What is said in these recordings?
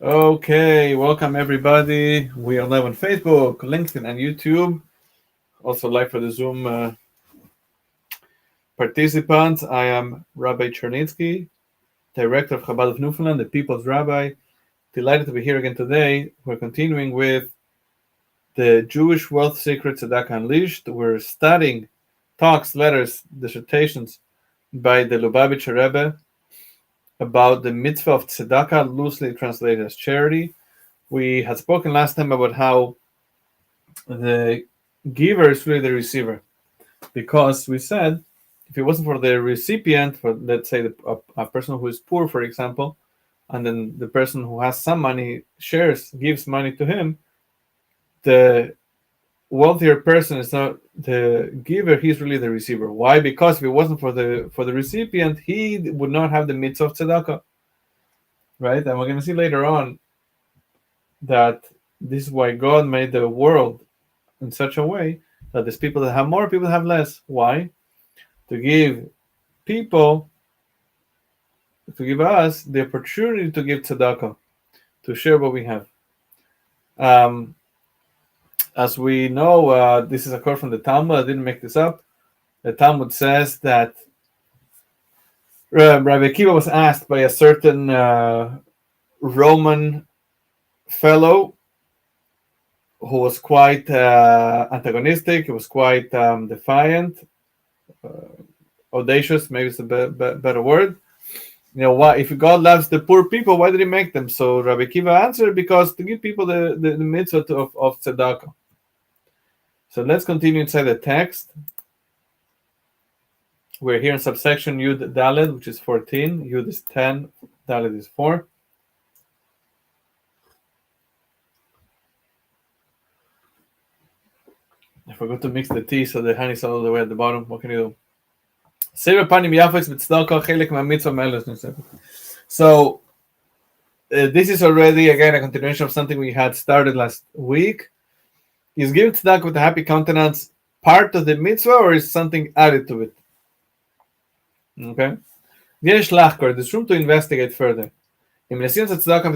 Okay, welcome everybody. We are live on Facebook, LinkedIn, and YouTube. Also live for the Zoom participants. I am Rabbi Chernitsky, Director of Chabad of Newfoundland, the People's Rabbi. Delighted to be here again today. We're continuing with the Jewish Wealth Secret Tzedakah Unleashed. We're studying talks, letters, dissertations by the Lubavitcher Rebbe about the mitzvah of tzedakah, loosely translated as charity. We had spoken last time about how the giver is really the receiver, because we said if it wasn't for the recipient, for let's say a person who is poor, for example, and then the person who has some money gives money to him, the wealthier person is not the giver, he's really the receiver. Why? Because if it wasn't for the recipient, he would not have the mitzvah of tzedakah, right? And we're going to see later on that this is why God made the world in such a way that there's people that have more, people that have less. Why? To give us the opportunity to give tzedakah, to share what we have. As we know, this is a quote from the Talmud. I didn't make this up. The Talmud says that Rabbi Akiva was asked by a certain Roman fellow who was quite antagonistic. He was quite defiant, audacious. Maybe it's a better word. You know, why? If God loves the poor people, why did He make them? So Rabbi Akiva answered, because to give people the mitzvah of tzedakah. So let's continue inside the text. We're here in subsection Yud Daled, which is 14. Yud is 10, Daled is 4. I forgot to mix the tea, so the honey's all the way at the bottom. What can you do? So this is already, again, a continuation of something we had started last week. Is giving tzedakah with a happy countenance part of the mitzvah, or is something added to it? Okay. There's room to investigate further. Is giving the tzedakah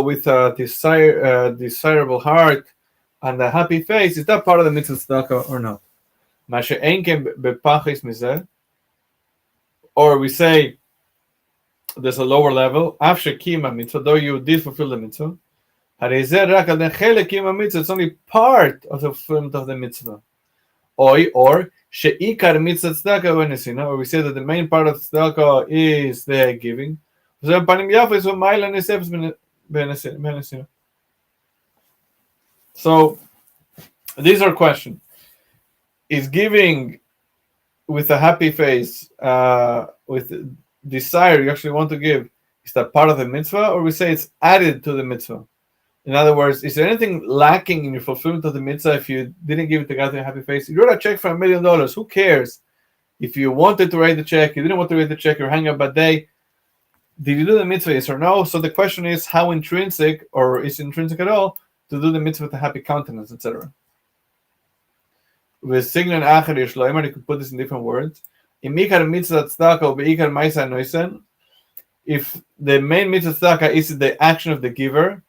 with a desirable heart and a happy face, is that part of the mitzvah tzedakah or not? Or we say there's a lower level, though you did fulfill the mitzvah. It's only part of the fulfillment of the mitzvah. Or she'ikar mitzvah tzedakah, or we say that the main part of tzedakah is the giving. So these are questions. Is giving with a happy face, with desire you actually want to give, is that part of the mitzvah, or we say it's added to the mitzvah? In other words, is there anything lacking in your fulfillment of the mitzvah if you didn't give it to God with a happy face? You wrote a check for $1 million. Who cares? If you wanted to write the check, you didn't want to write the check, you're hanging up a bad day. Did you do the mitzvah, yes or no? So the question is, how intrinsic, or is it intrinsic at all, to do the mitzvah with a happy countenance, etc. With Signan Acher Yishloimer, you could put this in different words. If the main mitzvah tzedakah is the action of the giver,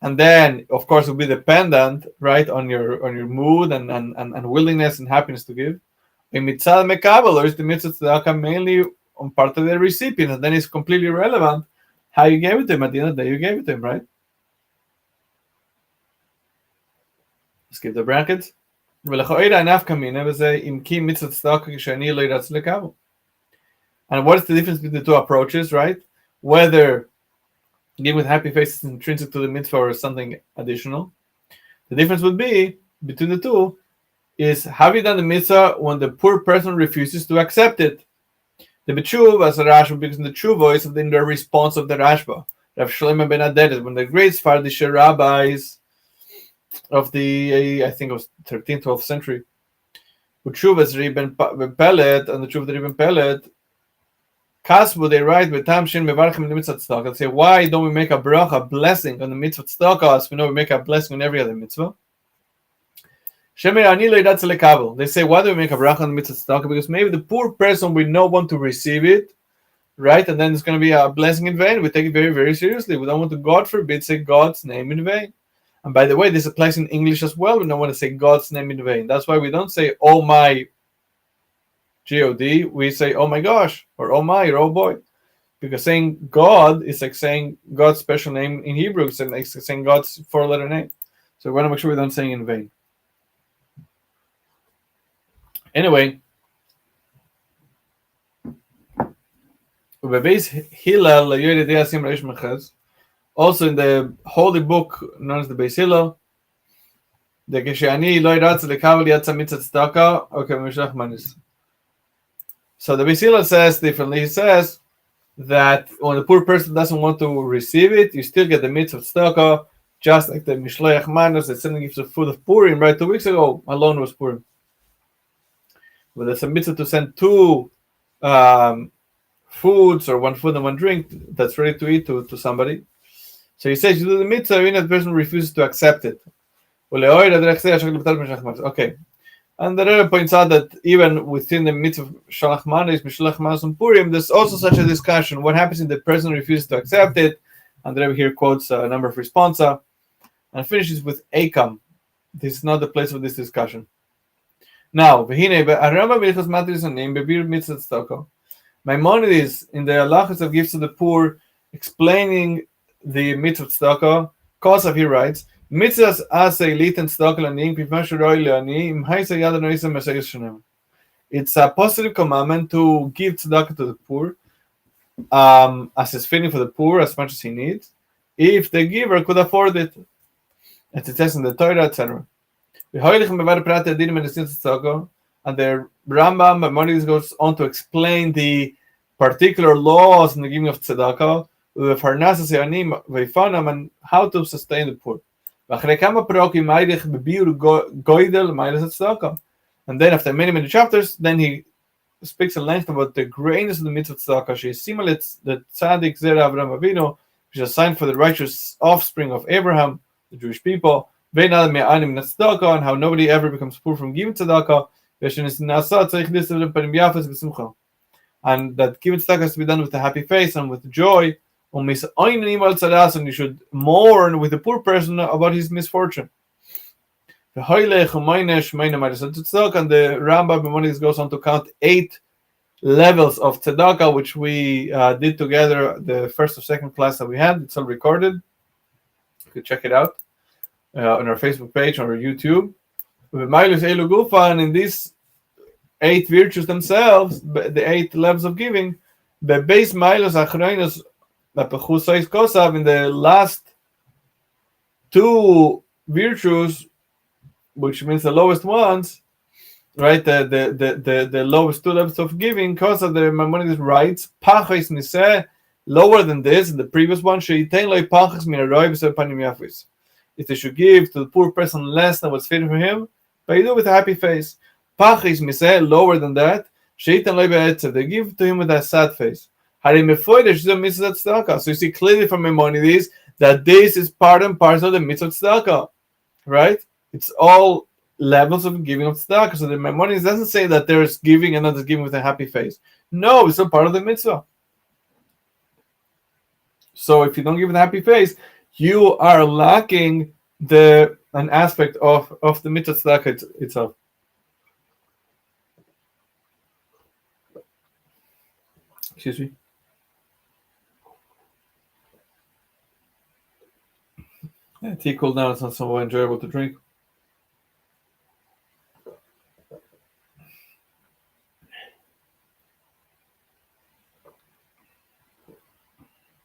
and then of course it will be dependent, right, on your mood and willingness and happiness to give. In mitzvah mekabel, or is the mitzvah tzedakah mainly on part of the recipient, and then it's completely irrelevant how you gave it to him. At the end of the day, you gave it to him, right? Skip the brackets. And what is the difference between the two approaches, right? Whether giving with happy face is intrinsic to the mitzvah or something additional. The difference would be between the two is, have you done the mitzvah when the poor person refuses to accept it? The B'tshuv, as a Rashba, because in the true voice of the response of the Rashba, Rav Shlomo ben Adedet, when the great Sephardic rabbis of the, I think it was 13th, 12th century, B'tshuv Rebbe Pellet, and the Tshuv Rebbe Pellet, Kasbu, they write with Tam Shin Mevarchim in the mitzvah tzedakah. They say, why don't we make a bracha, blessing on the mitzvah tzedakah, as we know we make a blessing on every other mitzvah? They say, why do we make a bracha on the mitzvah tzedakah? Because maybe the poor person will not want to receive it, right? And then it's going to be a blessing in vain. We take it very, very seriously. We don't want to, God forbid, say God's name in vain. And by the way, this applies in English as well. We don't want to say God's name in vain. That's why we don't say, oh my God. We say, oh my gosh, or oh my, or oh boy. Because saying God is like saying God's special name in Hebrew. It's like saying God's four-letter name. So we want to make sure we don't say it in vain. Anyway, also in the holy book known as the Beis Hillel, so the Beis Hillel says differently. He says that when the poor person doesn't want to receive it, you still get the mitzvah tzedakah, just like the Mishloach Manos that sending gives the food of Purim. Right, 2 weeks ago alone was Purim. But there's a mitzvah to send 2 foods or 1 food and 1 drink that's ready to eat to somebody. So he says you do the mitzvah even if the person refuses to accept it. Okay. And the Rebbe points out that even within the mitzvah of Shalach Manos, Mishloach Manos and Purim, there's also such a discussion. What happens if the person refuses to accept it? And the Rebbe here quotes a number of responsa and finishes with Akam. This is not the place for this discussion. Now, Maimonides in the halachas of gifts to the poor, explaining the mitzvah tzedakah, Kosav he writes, mitzvahs asay litan tzedakah lanim pivmashu roi leani im haisa yad anoisa mesayis shonem. It's a positive commandment to give tzedakah to the poor, as is fitting for the poor as much as he needs, if the giver could afford it. As it says in the Torah, etc. And the Rambam Maimonides goes on to explain the particular laws in the giving of tzedakah, and how to sustain the poor. And then after many chapters, then he speaks at length about the greatness of the mitzvah tzedakah. She simulates the tzaddik zera Avraham Avinu, which is a sign for the righteous offspring of Abraham, the Jewish people, and how nobody ever becomes poor from giving tzedakah, and that giving tzedakah has to be done with a happy face and with joy, and you should mourn with the poor person about his misfortune. And the Rambam Maimonides goes on to count 8 levels of tzedakah, which we did together the first or second class that we had. It's all recorded. You could check it out on our Facebook page, on our YouTube. And in these 8 virtues themselves, the 8 levels of giving, the base milos achroinos in the last 2 virtues, which means the lowest ones, right? The lowest 2 levels of giving, because of the Maimonides writes, lower than this, the previous one, if they should give to the poor person less than what's fitting for him, but you do it with a happy face. Lower than that, they give to him with a sad face. So you see clearly from Maimonides that this is part and parcel of the mitzvah tzedakah, right? It's all levels of giving of tzedakah. So the Maimonides doesn't say that there's giving and others giving with a happy face. No, it's all part of the mitzvah. So if you don't give with a happy face, you are lacking an aspect of the mitzvah tzedakah itself. Excuse me. Yeah, tea cooled down. It's not so enjoyable to drink.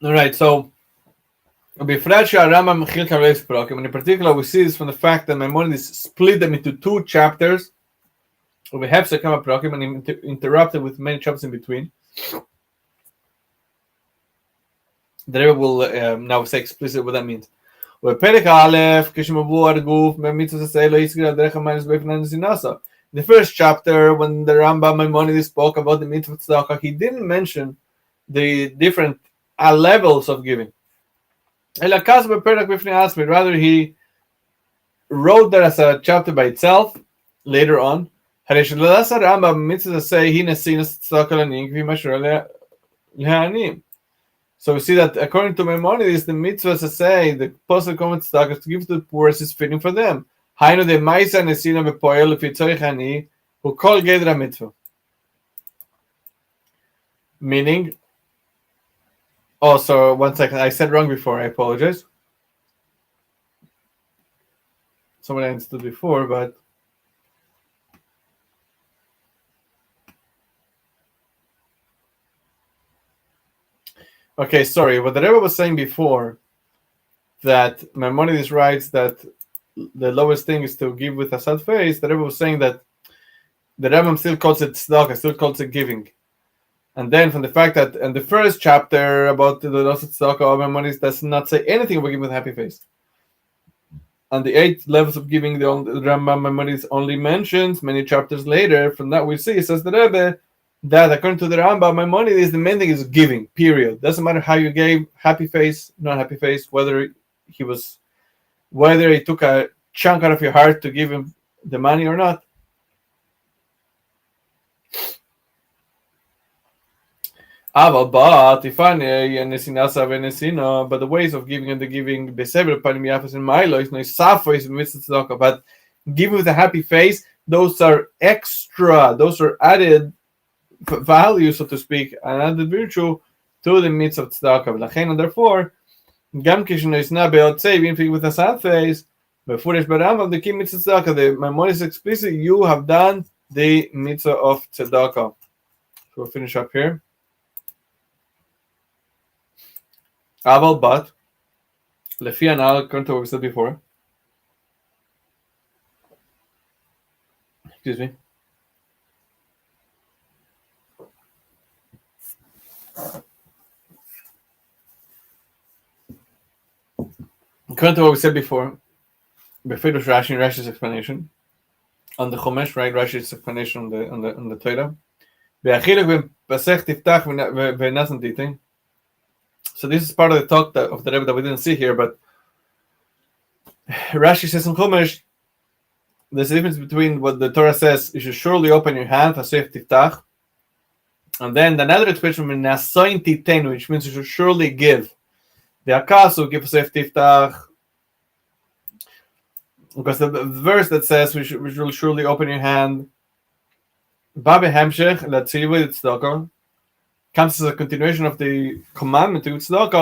All right, so in particular, we see this from the fact that Maimonides split them into 2 chapters. We have Sekama Prakim and interrupted with many chapters in between. The Rebbe will now say explicitly what that means. The first chapter, when the Rambam Maimonides spoke about the mitzvah tzedakah, he didn't mention the different levels of giving. Rather, he wrote that as a chapter by itself, later on. הרי שלעס הרמב"ם מצווה say הנה סינס tzedakah לעניים כפי מה שראה לעניים. So we see that according to Maimonides, the mitzvah to say the posel common tzedakah to give to the poor is fitting for them. Hainu de ma'isa nesina bepoel lefi tzorich ani hu kol gedra mitzvah. Meaning, also 1 second, I said wrong before. I apologize. Someone I understood before, but okay, sorry. What the Rebbe was saying before, that Maimonides writes that the lowest thing is to give with a sad face. The Rebbe was saying that the Rambam still calls it tzedakah, still calls it giving. And then from the fact that in the first chapter about the loss of tzedakah, Maimonides does not say anything about giving with a happy face. And the 8 levels of giving, the Rambam Maimonides only mentions many chapters later. From that we see, says the Rebbe, that according to the Rambam Maimonides, the main thing is giving, period. Doesn't matter how you gave, happy face, not happy face, whether he took a chunk out of your heart to give him the money or not. But the ways of giving and the giving, but giving with a happy face, those are extra, those are added value, so to speak, and added virtue to the mitzvah of tzedakah. And therefore, even with a sad face, the key mitzvah tzedakah, the Maimonides explicit, you have done the mitzvah of tzedakah. So we'll finish up here. But Lefi anal, according to what we said before. Excuse me. According to what we said before, Befedush Rashi and Rashi's explanation on the Chumash, right? Rashi's explanation on the Torah. Be'achilek v'pasech tiftach v'nasan titin. So this is part of the talk of the Rebbe that we didn't see here, but Rashi says in Chumash, there's a difference between what the Torah says, you should surely open your hand, pasech tiftach, and then another expression, nasoin titen, which means you should surely give. The akasu give pasech tiftach, because the verse that says we should surely open your hand, Babe Hemshech, Latzivah Tzedakah, comes as a continuation of the commandment to tzedakah.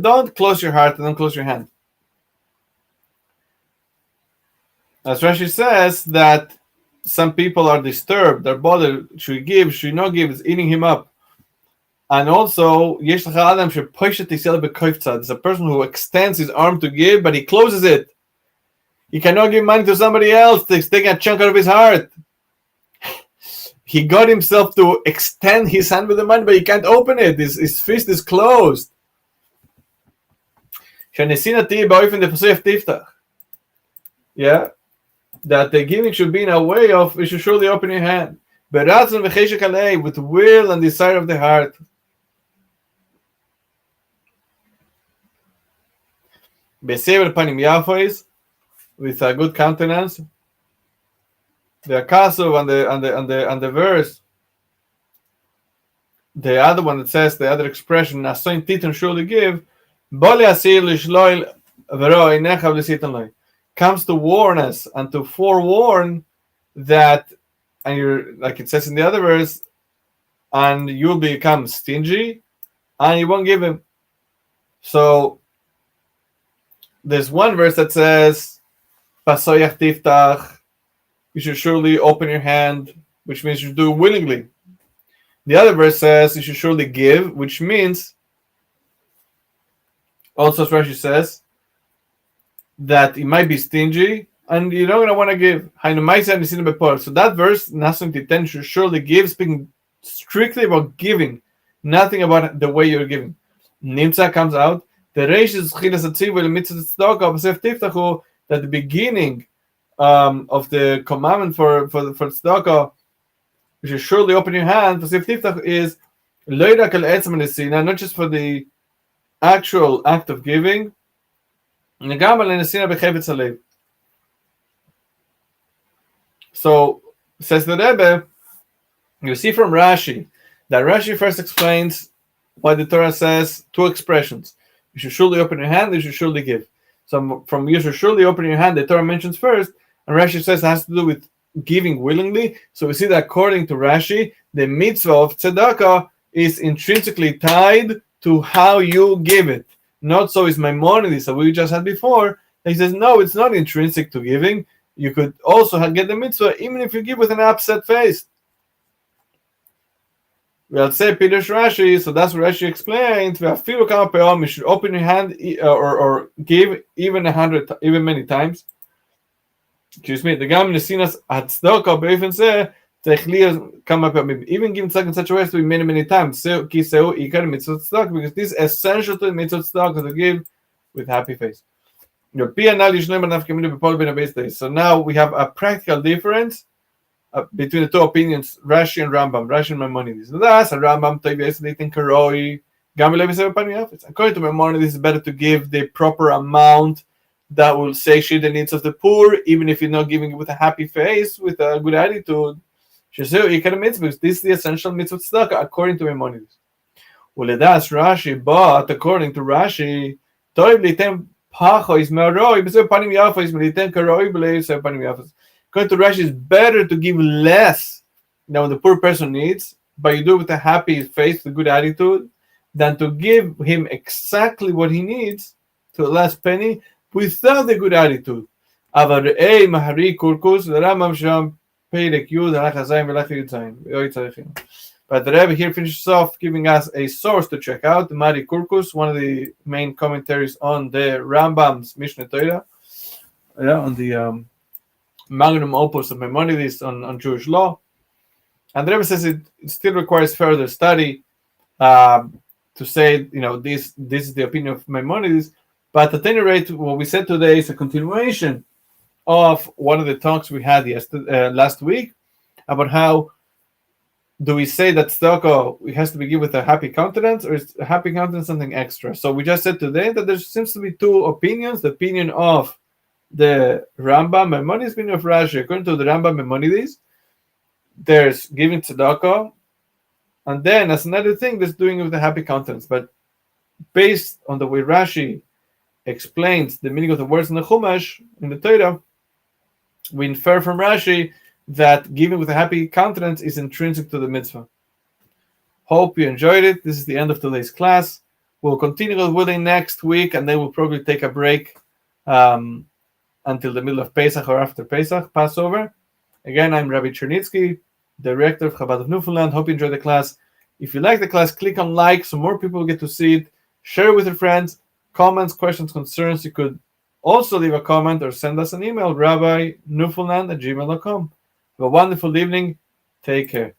Don't close your heart and don't close your hand. As Rashi says, that some people are disturbed, their body should give, should not give, is eating him up. And also, there's a person who extends his arm to give, but he closes it. He cannot give money to somebody else, he's taking a chunk out of his heart. He got himself to extend his hand with the money, but he can't open it. His fist is closed. Yeah, that the giving should be in a way of you should surely open your hand, with will and desire of the heart. With a good countenance. The akasu and the verse, the other one that says the other expression, nasoin titan surely give, comes to warn us and to forewarn that, and you're like it says in the other verse, and you'll become stingy and you won't give him. So there's one verse that says, Pasoyach tiftach, you should surely open your hand, which means you do willingly. The other verse says you should surely give, which means, also as Rashi says, that it might be stingy and you're not going to want to give. So that verse, Nasun Titen, should surely give, speaking strictly about giving, nothing about the way you're giving. Nimtza comes out, the that the beginning of the commandment for tzedakah, you should surely open your hand for tiftach, is not just for the actual act of giving, So says the Rebbe, you see from Rashi that Rashi first explains why the Torah says two expressions. You should surely open your hand, you should surely give. So from you should surely open your hand, the Torah mentions first, and Rashi says it has to do with giving willingly. So we see that according to Rashi, the mitzvah of tzedakah is intrinsically tied to how you give it. Not so is Maimonides, that we just had before. He says, no, it's not intrinsic to giving. You could also get the mitzvah even if you give with an upset face. We'll say Pirush Rashi, so that's what Rashi explained. You should open your hand or give even many times. Excuse me. The Gam Nesinas Hatzdaka Beifin Se even giving tzedakah in such a way as to be many times. Because this is essential to the mitzvah tzedakah to give with happy face. So now we have a practical difference between the two opinions, Rashi and Rambam. Rashi and Maimonides. That's a Rambam. According to Maimonides, it's better to give the proper amount that will satiate the needs of the poor, even if you're not giving it with a happy face, with a good attitude. Because this is the essential mitzvah tzedakah, according to Maimonides. Uledas Rashi, but according to Rashi, according to Rashi, it's better to give less than the poor person needs, but you do it with a happy face, with a good attitude, than to give him exactly what he needs to the last penny without the good attitude. But the Rebbe here finishes off giving us a source to check out, Mari Kurkus, one of the main commentaries on the Rambam's Mishnah Torah, on the magnum opus of Maimonides on Jewish law. And the Rebbe says it still requires further study to say, this is the opinion of Maimonides. But at any rate, what we said today is a continuation of one of the talks we had last week about how do we say that tzedakah has to be given with a happy countenance, or is a happy countenance something extra? So we just said today that there seems to be two opinions: the opinion of the Rambam Maimonides, opinion of Rashi. According to the Rambam Maimonides, there's giving tzedakah, and then as another thing, there's doing it with a happy countenance. But based on the way Rashi explains the meaning of the words in the Chumash, in the Torah, we infer from Rashi that giving with a happy countenance is intrinsic to the mitzvah. Hope you enjoyed it. This is the end of today's class. We'll continue with it next week, and then we'll probably take a break until the middle of Pesach or after Pesach, Passover. Again, I'm Rabbi Chernitsky, Director of Chabad of Newfoundland. Hope you enjoyed the class. If you like the class, click on like so more people get to see it. Share it with your friends. Comments, questions, concerns. You could also leave a comment or send us an email, rabbi.newfoundland@gmail.com. Have a wonderful evening. Take care.